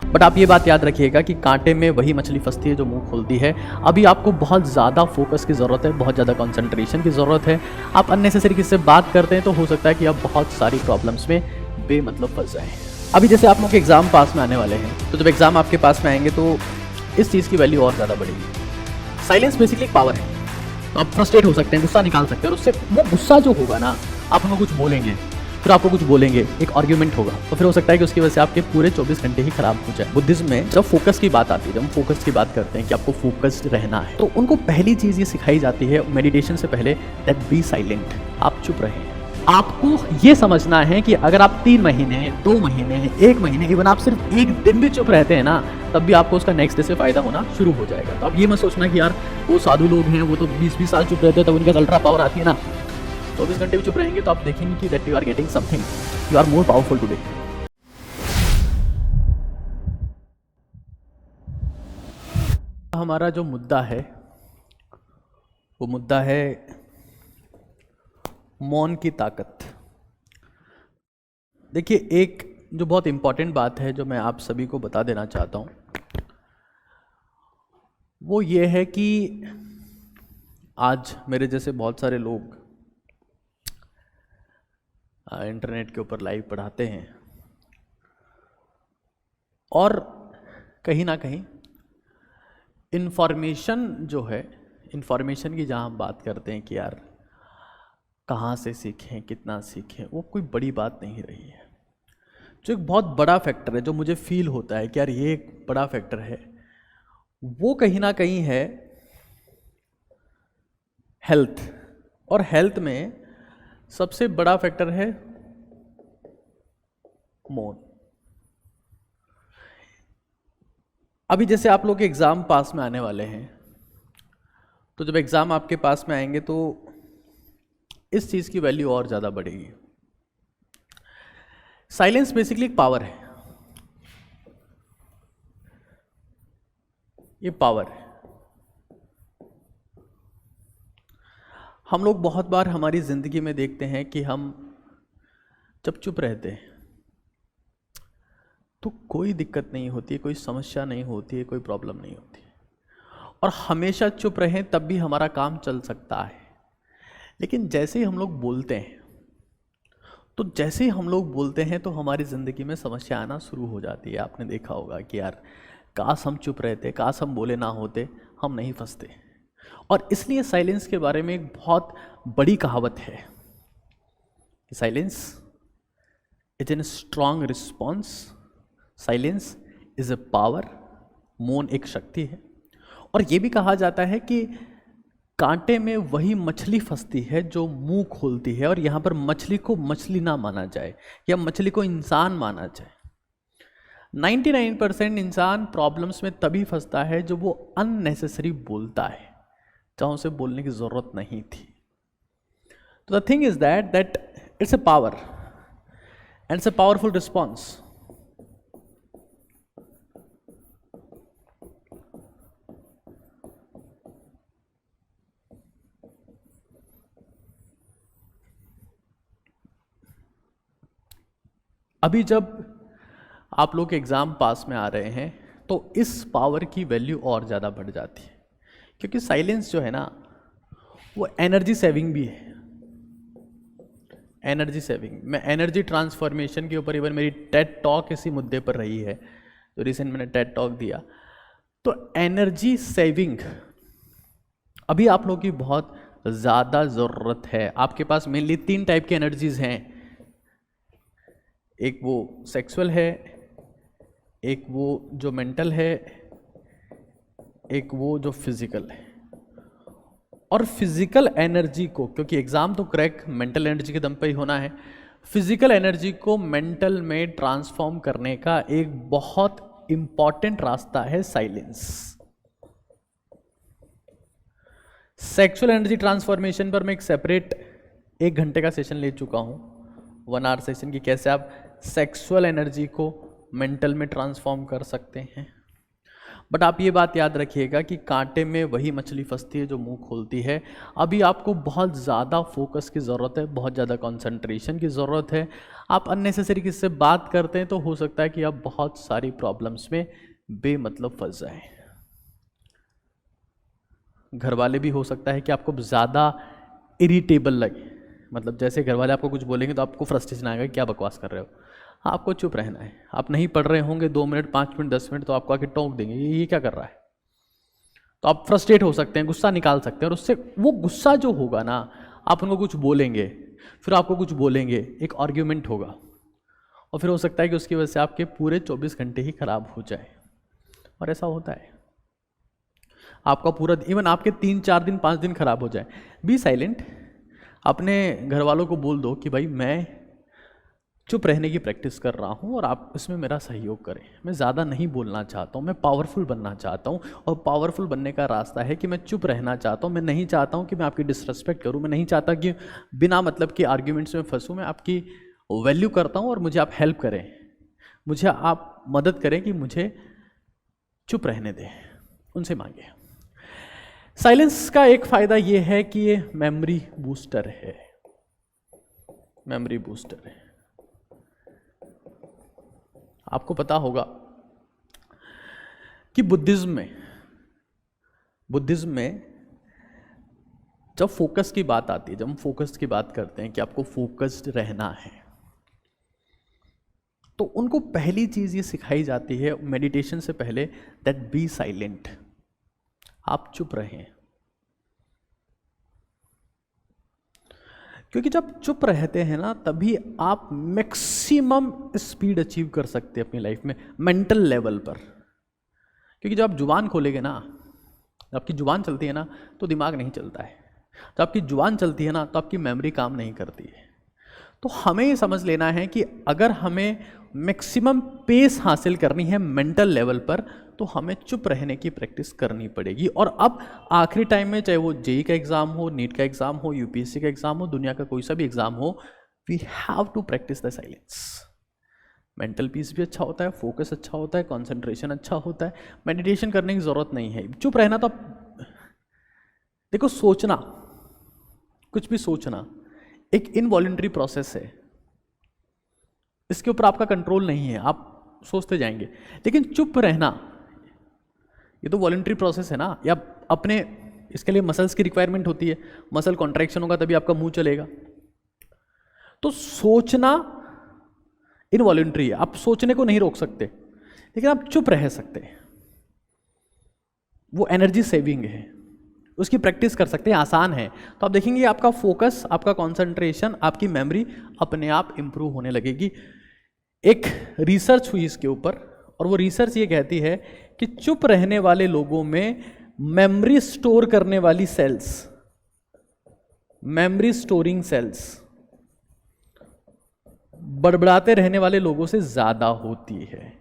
But आप ये बात याद रखिएगा कि कांटे में वही मछली फंसती है जो मुंह खोलती है। अभी आपको बहुत ज़्यादा फोकस की ज़रूरत है, बहुत ज़्यादा कंसंट्रेशन की ज़रूरत है। आप अननेसेसरी किसी से बात करते हैं तो हो सकता है कि आप बहुत सारी प्रॉब्लम्स में बेमतलब फंस जाएँ। अभी जैसे आप लोग के एग्ज़ाम पास में आने वाले हैं, तो जब एग्ज़ाम आपके पास में आएंगे तो इस चीज़ की वैल्यू और ज़्यादा बढ़ेगी। साइलेंस बेसिकली एक पावर है। तो आप फ्रस्ट्रेट हो सकते हैं, गुस्सा निकाल सकते हैं, और उससे वो गुस्सा जो होगा ना, आप हमें कुछ बोलेंगे, फिर आपको कुछ बोलेंगे, एक आर्ग्यूमेंट होगा, तो फिर हो सकता है कि उसकी वजह से आपके पूरे 24 घंटे ही खराब हो जाए। बुद्धिज्म में जब फोकस की बात आती है, जब हम फोकस की बात करते हैं कि आपको फोकस्ड रहना है, तो उनको पहली चीज़ ये सिखाई जाती है मेडिटेशन से पहले, दैट बी साइलेंट, आप चुप रहें। आपको ये समझना है कि अगर आप 3 महीने, 2 महीने, 1 महीने, इवन आप सिर्फ 1 दिन भी चुप रहते हैं ना, तब भी आपको उसका नेक्स्ट डे से फायदा होना शुरू हो जाएगा। तो आप ये मत सोचना कि यार वो साधु लोग हैं, वो तो 20-20 साल चुप रहते हैं, तब उनके अल्ट्रा पावर आती है ना। 24 घंटे भी चुप रहेंगे तो आप देखेंगे कि that you are getting something, you are more powerful today. हमारा जो मुद्दा है वो मुद्दा है मौन की ताकत। देखिए, एक जो बहुत इंपॉर्टेंट बात है जो मैं आप सभी को बता देना चाहता हूँ, वो ये है कि आज मेरे जैसे बहुत सारे लोग इंटरनेट के ऊपर लाइव पढ़ाते हैं, और कहीं ना कहीं इन्फॉर्मेशन जो है, इन्फॉर्मेशन की जहाँ हम बात करते हैं कि यार कहाँ से सीखें, कितना सीखें, वो कोई बड़ी बात नहीं रही है। जो एक बहुत बड़ा फैक्टर है, जो मुझे फील होता है कि यार ये एक बड़ा फैक्टर है, वो कहीं ना कहीं है हेल्थ। और हेल्थ में सबसे बड़ा फैक्टर है मौन। अभी जैसे आप लोग के एग्ज़ाम पास में आने वाले हैं, तो जब एग्ज़ाम आपके पास में आएंगे तो इस चीज़ की वैल्यू और ज़्यादा बढ़ेगी। साइलेंस बेसिकली एक पावर है, ये पावर है। हम लोग बहुत बार हमारी ज़िंदगी में देखते हैं कि हम जब चुप रहते हैं तो कोई दिक्कत नहीं होती है, कोई समस्या नहीं होती है, कोई प्रॉब्लम नहीं होती है, और हमेशा चुप रहें तब भी हमारा काम चल सकता है। लेकिन जैसे ही हम लोग बोलते हैं, तो जैसे ही हम लोग बोलते हैं तो हमारी ज़िंदगी में समस्या आना शुरू हो जाती है। आपने देखा होगा कि यार काश हम चुप रहते, काश हम बोले ना होते, हम नहीं फंसते। और इसलिए साइलेंस के बारे में एक बहुत बड़ी कहावत है कि silence is an strong response, silence is a power, मौन एक शक्ति है। और ये भी कहा जाता है कि कांटे में वही मछली फंसती है जो मुंह खोलती है, और यहाँ पर मछली को मछली ना माना जाए या मछली को इंसान माना जाए। 99% इंसान प्रॉब्लम्स में तभी फंसता है जो वो अननेसेसरी बोलता है, जहाँ उसे बोलने की ज़रूरत नहीं थी। तो the thing is that it's a power and it's a powerful response. अभी जब आप लोग एग्ज़ाम पास में आ रहे हैं तो इस पावर की वैल्यू और ज़्यादा बढ़ जाती है, क्योंकि साइलेंस जो है ना, वो एनर्जी सेविंग भी है। एनर्जी सेविंग, मैं एनर्जी ट्रांसफॉर्मेशन के ऊपर, इवन मेरी टेड टॉक इसी मुद्दे पर रही है, जो रिसेंट मैंने टेड टॉक दिया। तो एनर्जी सेविंग अभी आप लोगों की बहुत ज़्यादा ज़रूरत है। आपके पास मेनली 3 टाइप की एनर्जीज़ हैं, एक वो सेक्सुअल है, एक वो जो मेंटल है, एक वो जो फिजिकल है। और फिजिकल एनर्जी को, क्योंकि एग्जाम तो क्रैक मेंटल एनर्जी के दम पे ही होना है, फिजिकल एनर्जी को मेंटल में ट्रांसफॉर्म करने का एक बहुत इंपॉर्टेंट रास्ता है साइलेंस। सेक्सुअल एनर्जी ट्रांसफॉर्मेशन पर मैं एक सेपरेट 1 घंटे का सेशन ले चुका हूं, 1 आवर सेशन की, कैसे आप सेक्सुअल एनर्जी को मेंटल में ट्रांसफॉर्म कर सकते हैं। बट आप ये बात याद रखिएगा कि कांटे में वही मछली फंसती है जो मुंह खोलती है। अभी आपको बहुत ज़्यादा फोकस की ज़रूरत है, बहुत ज़्यादा कंसंट्रेशन की ज़रूरत है। आप अननेसेसरी किसी से बात करते हैं तो हो सकता है कि आप बहुत सारी प्रॉब्लम्स में बेमतलब फंस जाएं। घर वाले भी हो सकता है कि आपको ज़्यादा इरिटेबल लगे, मतलब जैसे घर वाले आपको कुछ बोलेंगे तो आपको फ्रस्ट्रेशन आएगा, क्या बकवास कर रहे हो। आपको चुप रहना है। आप नहीं पढ़ रहे होंगे 2 मिनट 5 मिनट 10 मिनट तो आपको आके टोक देंगे, ये क्या कर रहा है। तो आप फ्रस्ट्रेट हो सकते हैं, गुस्सा निकाल सकते हैं, और उससे वो गुस्सा जो होगा ना, आप उनको कुछ बोलेंगे, फिर आपको कुछ बोलेंगे, एक आर्ग्यूमेंट होगा, और फिर हो सकता है कि उसकी वजह से आपके पूरे 24 घंटे ही खराब हो जाए। और ऐसा होता है, आपका पूरा इवन आपके 3-4 दिन 5 दिन खराब हो जाए। Be silent. अपने घर वालों को बोल दो कि भाई मैं चुप रहने की प्रैक्टिस कर रहा हूँ और आप इसमें मेरा सहयोग करें। मैं ज़्यादा नहीं बोलना चाहता हूँ, मैं पावरफुल बनना चाहता हूँ, और पावरफुल बनने का रास्ता है कि मैं चुप रहना चाहता हूँ। मैं नहीं चाहता हूँ कि मैं आपकी डिसरेस्पेक्ट करूँ, मैं नहीं चाहता कि बिना मतलब के आर्ग्यूमेंट्स में फंसूँ। मैं आपकी वैल्यू करता हूँ और मुझे आप हेल्प करें, मुझे आप मदद करें कि मुझे चुप रहने दें, उनसे मांगे। साइलेंस का एक फ़ायदा ये है कि ये मेमोरी बूस्टर है, मेमोरी बूस्टर है। आपको पता होगा कि बुद्धिज्म में जब फोकस की बात आती है, जब हम फोकस की बात करते हैं कि आपको फोकस्ड रहना है, तो उनको पहली चीज ये सिखाई जाती है मेडिटेशन से पहले, दैट बी साइलेंट। आप चुप रहें, क्योंकि जब चुप रहते हैं ना तभी आप मैक्सिमम स्पीड अचीव कर सकते हैं अपनी लाइफ में, मेंटल लेवल पर। क्योंकि जब आप जुबान खोलेंगे ना, जब आपकी जुबान चलती है ना तो दिमाग नहीं चलता है, जब आपकी जुबान चलती है ना तो आपकी मेमोरी काम नहीं करती है। तो हमें ये समझ लेना है कि अगर हमें मैक्सिमम पेस हासिल करनी है मेंटल लेवल पर, तो हमें चुप रहने की प्रैक्टिस करनी पड़ेगी। और अब आखिरी टाइम में, चाहे वो जेई का एग्जाम हो, नीट का एग्जाम हो, यूपीएससी का एग्जाम हो, दुनिया का कोई सा भी एग्जाम हो, we have to practice the silence. Mental peace भी अच्छा होता है, फोकस अच्छा होता है, कॉन्सेंट्रेशन अच्छा होता है। मेडिटेशन करने की जरूरत नहीं है, चुप रहना तो देखो, सोचना, कुछ भी सोचना एक इनवॉलंटरी प्रोसेस है, इसके ऊपर आपका कंट्रोल नहीं है, आप सोचते जाएंगे। लेकिन चुप रहना ये तो वॉलंटरी प्रोसेस है ना, या अपने इसके लिए मसल्स की रिक्वायरमेंट होती है, मसल कॉन्ट्रैक्शन होगा तभी आपका मुंह चलेगा। तो सोचना इनवॉलंटरी है, आप सोचने को नहीं रोक सकते, लेकिन आप चुप रह सकते हैं। वो एनर्जी सेविंग है, उसकी प्रैक्टिस कर सकते हैं, आसान है। तो आप देखेंगे आपका फोकस, आपका कंसंट्रेशन, आपकी मेमोरी अपने आप इंप्रूव होने लगेगी। एक रिसर्च हुई इसके ऊपर, और वो रिसर्च ये कहती है कि चुप रहने वाले लोगों में मेमोरी स्टोर करने वाली सेल्स, मेमोरी स्टोरिंग सेल्स बड़बड़ाते रहने वाले लोगों से ज्यादा होती है।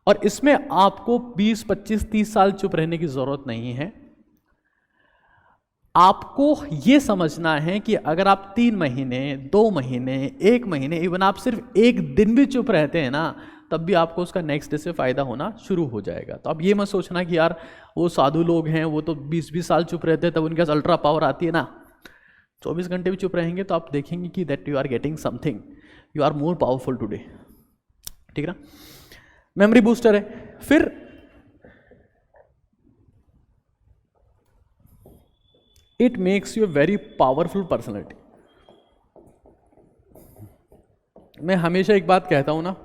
और इसमें आपको 20, 25, 30 साल चुप रहने की जरूरत नहीं है। आपको यह समझना है कि अगर आप 3 महीने, 2 महीने, 1 महीने, इवन आप सिर्फ 1 दिन भी चुप रहते हैं ना, तब भी आपको उसका नेक्स्ट डे से फायदा होना शुरू हो जाएगा। तो आप ये मत सोचना कि यार वो साधु लोग हैं, वो तो 20-20 साल चुप रहते हैं, तब उनके पास अल्ट्रा पावर आती है ना। 24 घंटे भी चुप रहेंगे तो आप देखेंगे कि that you are getting something, you are more powerful today. ठीक है ना, मेमोरी बूस्टर है। फिर it makes you a very powerful personality. मैं हमेशा एक बात कहता हूं ना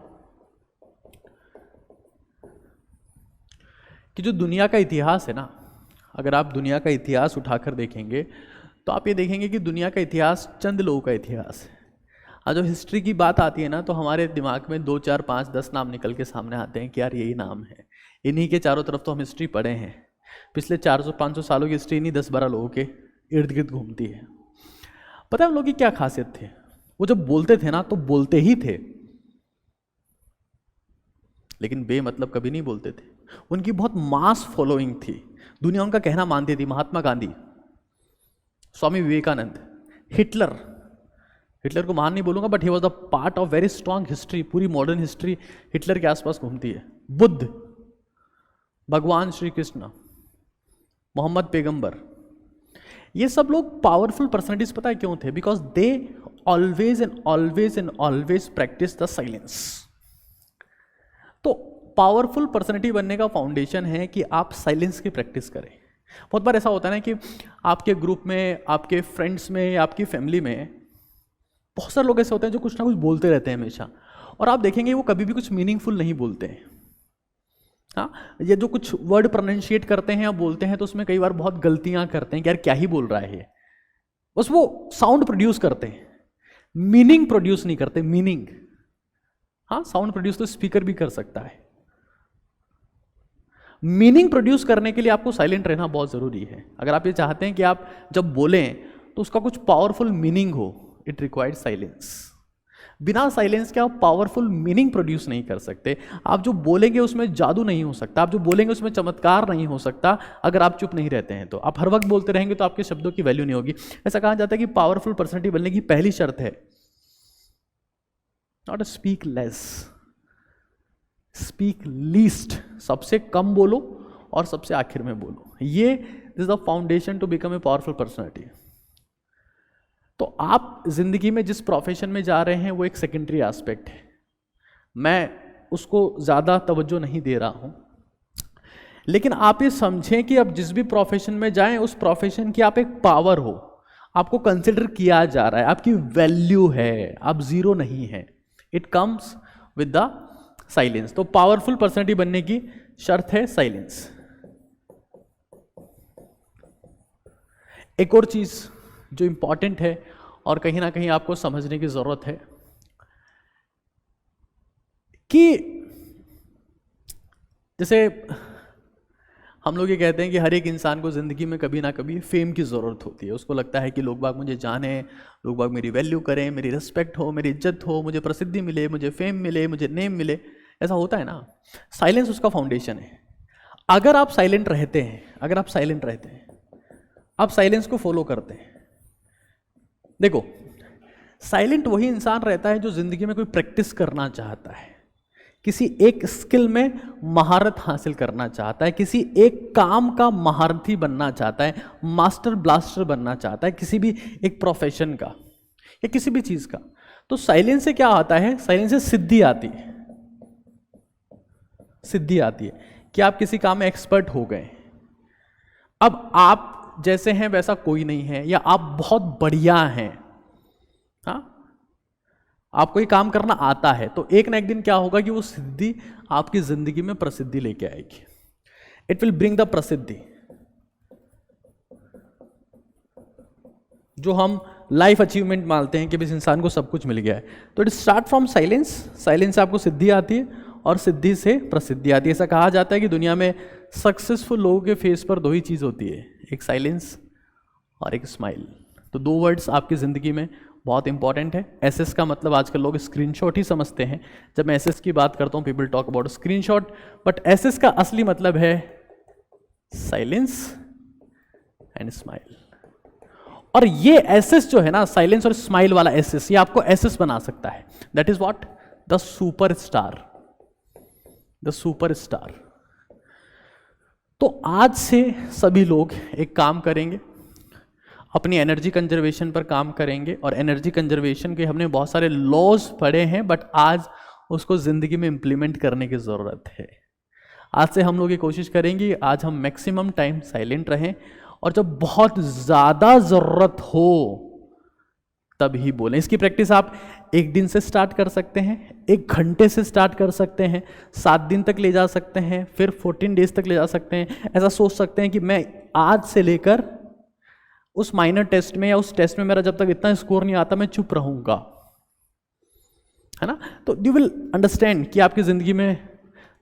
कि जो दुनिया का इतिहास है ना, अगर आप दुनिया का इतिहास उठाकर देखेंगे तो आप ये देखेंगे कि दुनिया का इतिहास चंद लोगों का इतिहास है। और जब हिस्ट्री की बात आती है ना तो हमारे दिमाग में 2, 4, 5, 10 नाम निकल के सामने आते हैं कि यार यही नाम है, इन्हीं के चारों तरफ तो हम हिस्ट्री पढ़े हैं। पिछले 400-500 सालों की हिस्ट्री इन्हीं 10-12 लोगों के इर्द गिर्द घूमती है। पता है उन लोगों की क्या खासियत थे? वो जब बोलते थे ना तो बोलते ही थे, लेकिन बेमतलब कभी नहीं बोलते थे। उनकी बहुत मास फॉलोइंग थी, दुनिया उनका कहना मानती थी। महात्मा गांधी, स्वामी विवेकानंद, हिटलर को महान नहीं बोलूंगा, but he was the part of very strong history. पूरी मॉडर्न हिस्ट्री हिटलर के आसपास घूमती है। बुद्ध, भगवान श्री कृष्ण, मोहम्मद पैगंबर, ये सब लोग पावरफुल पर्सनैलिटीज पता है क्यों थे? Because they always and always and always practice the silence. तो पावरफुल पर्सनैलिटी बनने का फाउंडेशन है कि आप साइलेंस की प्रैक्टिस करें। बहुत बार ऐसा होता है ना कि आपके ग्रुप में, आपके फ्रेंड्स में या आपकी फैमिली में बहुत सारे लोग ऐसे होते हैं जो कुछ ना कुछ बोलते रहते हैं हमेशा, और आप देखेंगे वो कभी भी कुछ मीनिंगफुल नहीं बोलते हैं। हाँ, ये जो कुछ वर्ड प्रोनाउंशिएट करते हैं या बोलते हैं तो उसमें कई बार बहुत गलतियां करते हैं कि यार क्या ही बोल रहा है ये। बस वो साउंड प्रोड्यूस करते हैं, मीनिंग प्रोड्यूस नहीं करते। मीनिंग, हाँ, साउंड प्रोड्यूस तो स्पीकर भी कर सकता है। मीनिंग प्रोड्यूस करने के लिए आपको साइलेंट रहना बहुत जरूरी है। अगर आप ये चाहते हैं कि आप जब बोलें तो उसका कुछ पावरफुल मीनिंग हो, इट रिक्वायर्ड साइलेंस। बिना साइलेंस के आप पावरफुल मीनिंग प्रोड्यूस नहीं कर सकते। आप जो बोलेंगे उसमें जादू नहीं हो सकता, आप जो बोलेंगे उसमें चमत्कार नहीं हो सकता अगर आप चुप नहीं रहते हैं। तो आप हर वक्त बोलते रहेंगे तो आपके शब्दों की वैल्यू नहीं होगी। ऐसा कहा जाता है कि पावरफुल पर्सनैलिटी बनने की पहली शर्त है not speak less, speak least. सबसे कम बोलो और सबसे आखिर में बोलो। ये is the foundation to become a powerful personality. तो आप जिंदगी में जिस प्रोफेशन में जा रहे हैं वो एक सेकेंडरी एस्पेक्ट है, मैं उसको ज़्यादा तवज्जो नहीं दे रहा हूँ। लेकिन आप ये समझें कि अब जिस भी प्रोफेशन में जाएं उस प्रोफेशन की आप एक पावर हो, आपको कंसिडर किया जा रहा है, आपकी वैल्यू है, आप जीरो नहीं है। It comes with the silence. तो पावरफुल पर्सनैलिटी बनने की शर्त है साइलेंस। एक और चीज जो इंपॉर्टेंट है और कहीं ना कहीं आपको समझने की जरूरत है कि जैसे हम लोग ये कहते हैं कि हर एक इंसान को जिंदगी में कभी ना कभी फेम की जरूरत होती है। उसको लगता है कि लोग बाग मुझे जाने, लोग बाग मेरी वैल्यू करें, मेरी रिस्पेक्ट हो, मेरी इज्जत हो, मुझे प्रसिद्धि मिले, मुझे फेम मिले, मुझे नेम मिले। ऐसा होता है ना। साइलेंस उसका फाउंडेशन है। अगर आप साइलेंट रहते हैं, अगर आप साइलेंट रहते हैं, आप साइलेंस को फॉलो करते हैं। देखो, साइलेंट वही इंसान रहता है जो जिंदगी में कोई प्रैक्टिस करना चाहता है, किसी एक स्किल में महारत हासिल करना चाहता है, किसी एक काम का महारथी बनना चाहता है, मास्टर ब्लास्टर बनना चाहता है, किसी भी एक प्रोफेशन का या किसी भी चीज का। तो साइलेंस से क्या आता है? साइलेंस से सिद्धि आती है। सिद्धि आती है कि आप किसी काम में एक्सपर्ट हो गए। अब आप जैसे हैं वैसा कोई नहीं है, या आप बहुत बढ़िया हैं, हाँ, आपको ये काम करना आता है, तो एक ना एक दिन क्या होगा कि वो सिद्धि आपकी जिंदगी में प्रसिद्धि लेके आएगी। इट विल ब्रिंग द प्रसिद्धि, जो हम लाइफ अचीवमेंट मानते हैं कि इस इंसान को सब कुछ मिल गया है। तो it start from silence. Silence से आपको सिद्धि आती है और सिद्धि से प्रसिद्धि आती है। ऐसा कहा जाता है कि दुनिया में सक्सेसफुल लोगों के फेस पर दो ही चीज होती है, एक साइलेंस और एक स्माइल। तो दो वर्ड्स आपकी जिंदगी में बहुत इंपॉर्टेंट है। एसएस का मतलब आजकल लोग स्क्रीनशॉट ही समझते हैं। जब मैं एसएस की बात करता हूं, people talk about screenshot, but SS का असली मतलब है साइलेंस एंड स्माइल। और ये एसएस जो है ना, साइलेंस और स्माइल वाला एसएस, ये आपको एसएस बना सकता है। That is what the super star, the super star. तो आज से सभी लोग एक काम करेंगे, अपनी एनर्जी कंजर्वेशन पर काम करेंगे। और एनर्जी कंजर्वेशन के हमने बहुत सारे लॉज पढ़े हैं, बट आज उसको जिंदगी में इंप्लीमेंट करने की जरूरत है। आज से हम लोग ये कोशिश करेंगे, आज हम मैक्सिमम टाइम साइलेंट रहें, और जब बहुत ज़्यादा ज़रूरत हो तब ही बोलें। इसकी प्रैक्टिस आप एक दिन से स्टार्ट कर सकते हैं, एक घंटे से स्टार्ट कर सकते हैं, 7 दिन तक ले जा सकते हैं, फिर 14 डेज तक ले जा सकते हैं। ऐसा सोच सकते हैं कि मैं आज से लेकर उस माइनर टेस्ट में या उस टेस्ट में मेरा जब तक इतना स्कोर नहीं आता मैं चुप रहूँगा, है ना। तो यू विल अंडरस्टैंड कि आपकी ज़िंदगी में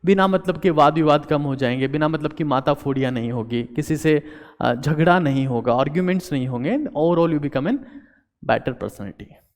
बिना मतलब के वाद विवाद कम हो जाएंगे, बिना मतलब की माता फोड़ियाँ नहीं होगी, किसी से झगड़ा नहीं होगा, आर्ग्यूमेंट्स नहीं होंगे। Overall you become an better personality.